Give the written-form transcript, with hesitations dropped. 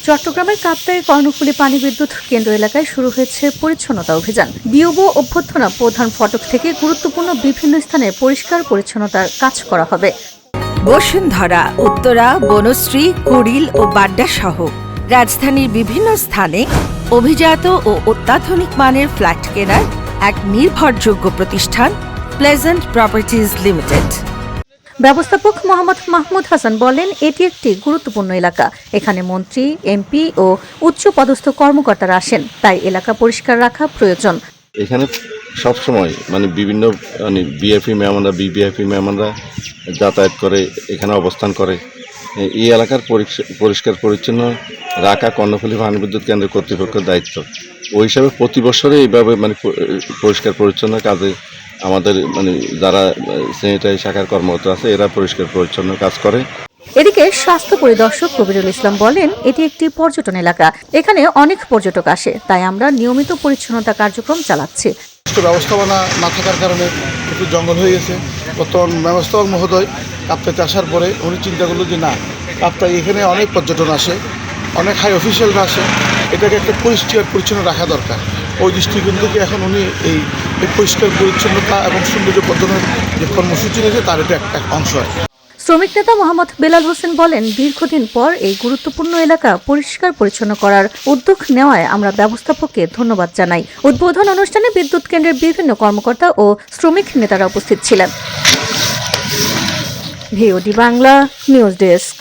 চট্টগ্রামের কাপ্তাই কর্ণফুলী পানি বিদ্যুৎ কেন্দ্র এলাকায় শুরু হয়েছে পরিচ্ছন্নতা অভিযান। বিওবো অভ্যর্থনা প্রধান ফটক থেকে গুরুত্বপূর্ণ বিভিন্ন স্থানে পরিষ্কার পরিচ্ছন্নতার কাজ করা হবে। বসুন্ধরা, উত্তরা, বনশ্রী, কুড়িল ও বাড্ডা সহ রাজধানীর বিভিন্ন স্থানে অভিজাত ও অত্যাধুনিক মানের ফ্ল্যাট কেনার এক নির্ভরযোগ্য প্রতিষ্ঠান প্লেজেন্ট প্রপার্টিজ লিমিটেড। ব্যবস্থাপক মোহাম্মদ মাহমুদ হাসান বলেন, এটি একটি গুরুত্বপূর্ণ এলাকা। এখানে মন্ত্রী, এমপি ও উচ্চ পদস্থ কর্মকর্তারা আসেন, তাই এলাকা পরিষ্কার রাখা প্রয়োজন। এখানে সবসময় বিভিন্ন বিএফি মেহমানরা, বিবিএফি মেহমানরা যাতায়াত করে, এখানে অবস্থান করে। এই এলাকার পরিষ্কার পরিচ্ছন্ন রাখা কর্ণফুলী পানি বিদ্যুৎ কেন্দ্রের কর্তৃপক্ষের দায়িত্ব। ওই হিসাবে প্রতি বছরে এইভাবে পরিষ্কার পরিচ্ছন্ন কাজে আমাদের যারা স্যানিটারি শাখার কর্মকর্তা আছে এরা পরিষ্কার পরিচ্ছন্ন কাজ করে। এদিকে স্বাস্থ্য পরিদর্শক কবিরুল ইসলাম বলেন, এটি একটি পর্যটন এলাকা, এখানে অনেক পর্যটক আসে, তাই আমরা নিয়মিত পরিচ্ছন্নতা কার্যক্রম চালাচ্ছি। ব্যবস্থাপনা না থাকার কারণে একটু জঙ্গল হয়ে গেছে। বর্তমান ব্যবস্থাপক মহোদয় কাপ্তাইতে আসার পরে উনি চিন্তা করলো যে না, কাপ্তাই এখানে অনেক পর্যটন আসে, অনেক হাই অফিসিয়ালরা আসে, এটাকে একটা পরিষ্কার পরিচ্ছন্ন রাখা দরকার। ওই দৃষ্টিকোণ থেকে এখন উনি এই পরিষ্কার পরিচ্ছন্নতা এবং সৌন্দর্য বর্ধনের যে কর্মসূচি নিয়েছে তার এটা একটা অংশ আর কি। শ্রমিক নেতা মোহাম্মদ বেলাল হোসেন বলেন, দীর্ঘদিন পর এই গুরুত্বপূর্ণ এলাকা পরিষ্কার পরিচ্ছন্ন করার উদ্যোগ নেওয়ায় আমরা ব্যবস্থাপককে ধন্যবাদ জানাই। উদ্বোধন অনুষ্ঠানে বিদ্যুৎ কেন্দ্রের বিভিন্ন কর্মকর্তা ও শ্রমিক নেতারা উপস্থিত ছিলেন। VOD Bangla news desk.